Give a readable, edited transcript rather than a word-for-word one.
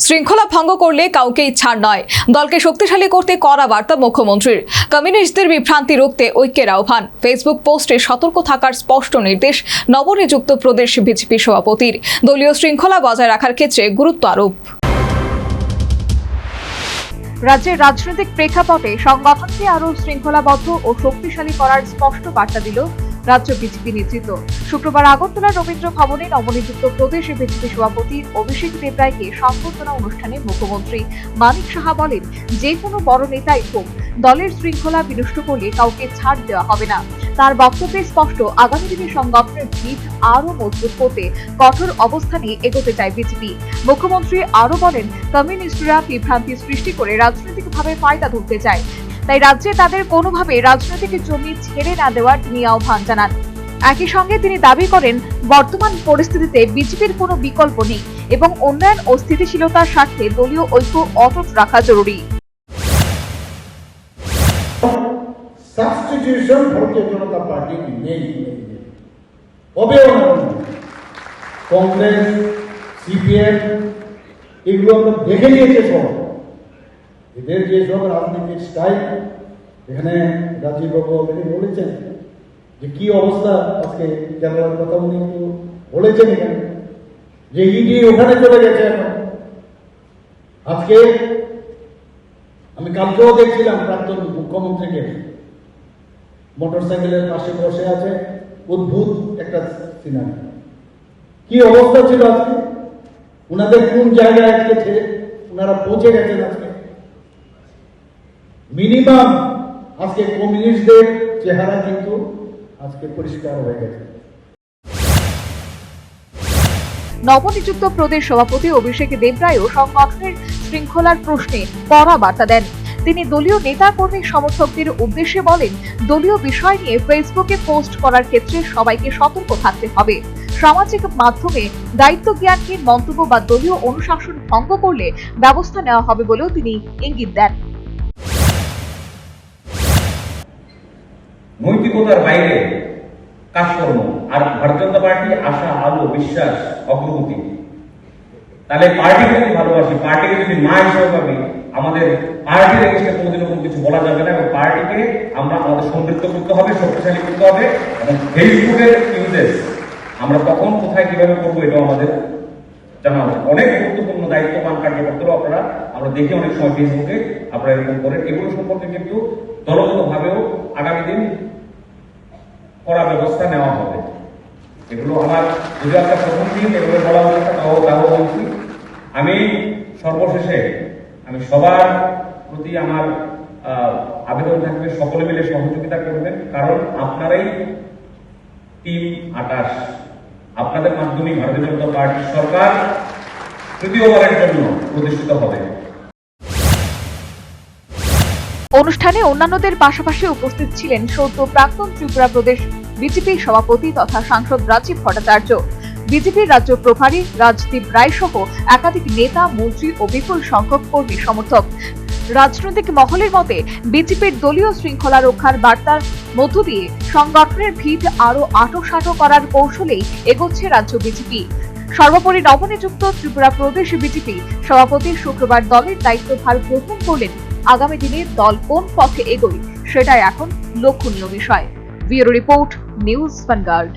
শৃঙ্খলা ভঙ্গ করলে কাউকেই ছাড় নয়। দলকে শক্তিশালী করতে কড়া বার্তা মুখ্যমন্ত্রীর। কমিউনিস্টদের বিভ্রান্তি রুখতে ঐক্যের আহ্বান। ফেসবুক পোস্টে সতর্ক থাকার স্পষ্ট নির্দেশ নবনিযুক্ত প্রদেশ বিজেপি সভাপতির। দলীয় শৃঙ্খলা বজায় রাখার ক্ষেত্রে গুরুত্ব আরোপ। রাজ্যের রাজনৈতিক প্রেক্ষাপটে সংগঠনকে আরও শৃঙ্খলাবদ্ধ ও শক্তিশালী করার স্পষ্ট বার্তা দিল রাজ্য বিজেপি নেতৃত্ব। শুক্রবার আগরতলা রবীন্দ্র ভবনে নবনিযুক্ত প্রদেশ বিজেপি সভাপতি অভিষেক দেবরায়কে সম্বর্ধনা অনুষ্ঠানে মুখ্যমন্ত্রী মানিক সাহা বলেন, যে কোনো বড় নেতাই হোক, দলের শৃঙ্খলা বিনষ্ট করলে কাউকে ছাড় দেওয়া হবে না। তার বক্তব্যে স্পষ্ট, আগামী দিনে সংগঠনের ভিত আরও মজবুত করতে কঠোর অবস্থানে এগোতে চায় বিজেপি। মুখ্যমন্ত্রী আরও বলেন, কমিউনিস্টরা বিভ্রান্তি সৃষ্টি করে রাজনৈতিকভাবে ফায়দা ধরতে চায়, তাই রাজ্যে তাদের কোনোভাবে রাজনৈতিক জমি ছেড়ে না দেওয়ার তিনি আহ্বান জানান। একই সঙ্গে তিনি দাবি করেন, বর্তমান পরিস্থিতিতে বিজেপির কোনো বিকল্প নেই এবং উন্নয়ন ও স্থিতিশীলতার স্বার্থে দলীয় ঐক্য অটুট রাখা জরুরি। সাবস্টিটিউশন ভারতীয় জনতা পার্টি নেই, হবেও না। কংগ্রেস, সিপিএম এগুলো আমরা দেখে নিয়েছে সব। এদের যে সব রাজনীতির স্টাইল, এখানে রাজীব বাবু অলরেডি বলেছেন যে কি অবস্থা আজকে কেরালার কথা উনি বলেছেন, এখানে যে ইডি ওখানে চলে গেছে। এখন আজকে আমি কালকেও দেখছিলাম প্রাক্তন মুখ্যমন্ত্রীকে মোটরসাইকেলের পাশে বসে আছে, অদ্ভুত একটা সিনারি। কি অবস্থা ছিল আজকে, ওনাদের কোন জায়গায় আজকে ছেড়ে ওনারা পৌঁছে গেছেন। আজকে মিনিমাম আজকে কমিউনিস্টদের চেহারা কিন্তু আজকে পরিষ্কার হয়ে গেছে। নবনিযুক্ত প্রদেশ সভাপতি অভিষেক দেবরায়ও সংগঠনের শৃঙ্খলার প্রশ্নে কড়া বার্তা দেন। তিনি দলীয় নেতা কর্মী সমর্থকদের উদ্দেশ্যে বলেন, দলীয় বিষয় নিয়ে ফেসবুকে পোস্ট করার ক্ষেত্রে সবাইকে সতর্ক থাকতে হবে। সামাজিক মাধ্যমে দায়িত্ব জ্ঞানহীন মন্তব্য বা দলীয় অনুশাসন ভঙ্গ করলে ব্যবস্থা নেওয়া হবে বলেও তিনি ইঙ্গিত দেন। নৈতিকতার বাইরে কাজকর্ম আর ভারতীয় জনতা পার্টি আশা, আলো, বিশ্বাস, অগ্রগতি। তাহলে পার্টিকে যদি ভালোবাসি, পার্টিকে যদি মা হিসেবে পাবি, আমাদের পার্টির এগেইনস্টে কোনোদিনও কোনো কিছু বলা যাবে না এবং পার্টিকে আমরা আমাদের সমৃদ্ধ করতে হবে, শক্তিশালী করতে হবে। এবং ফেসবুকের ইউজেস আমরা কখন কোথায় কিভাবে করবো এটাও আমাদের জানা উচিত। অনেক গুরুত্বপূর্ণ দায়িত্ববান কার্যকর্তারা আমরা দেখি অনেক সময় ফেসবুকে আপনারা এরকম করেন। এগুলো সম্পর্কে কিন্তু দলগতভাবেও আগামী দিন কড়া ব্যবস্থা নেওয়া হবে। এগুলো আমার যদি একটা প্রথম দিন এগুলো বলা হচ্ছে, তাও বলছি। আমি সর্বশেষে আমি সবার প্রতি আমার আবেদন থাকবে, সকলে মিলে সহযোগিতা করবেন, কারণ আপনারাই টিম 28, আপনাদের মাধ্যমে ভারতীয় জনতা পার্টির সরকার তৃতীয়বারের জন্য প্রতিষ্ঠিত হবে। অনুষ্ঠানে অন্যান্যদের পাশাপাশি উপস্থিত ছিলেন সদ্য প্রাক্তন ত্রিপুরা প্রদেশ বিজেপি সভাপতি তথা সাংসদ রাজীব ভট্টাচার্য, বিজেপির রাজ্য প্রভারী রাজদীপ রায় সহ একাধিক নেতা, মন্ত্রী ও বিপুল সংখ্যক কর্মী সমর্থক। রাজনৈতিক মহলের মতে বিজেপির দলীয় শৃঙ্খলা রক্ষার বার্তার মধ্য দিয়ে সংগঠনের ভিত আরো আঁটোসাঁটো করার কৌশলেই এগোচ্ছে রাজ্য বিজেপি। সর্বোপরি নবনিযুক্ত ত্রিপুরা প্রদেশ বিজেপি সভাপতি শুক্রবার দলের দায়িত্বভার গ্রহণ করলেন। আগামী দিনে দল কোন পথে এগোয় সেটাই এখন লক্ষণীয় বিষয়। Bureau report, news vanguard.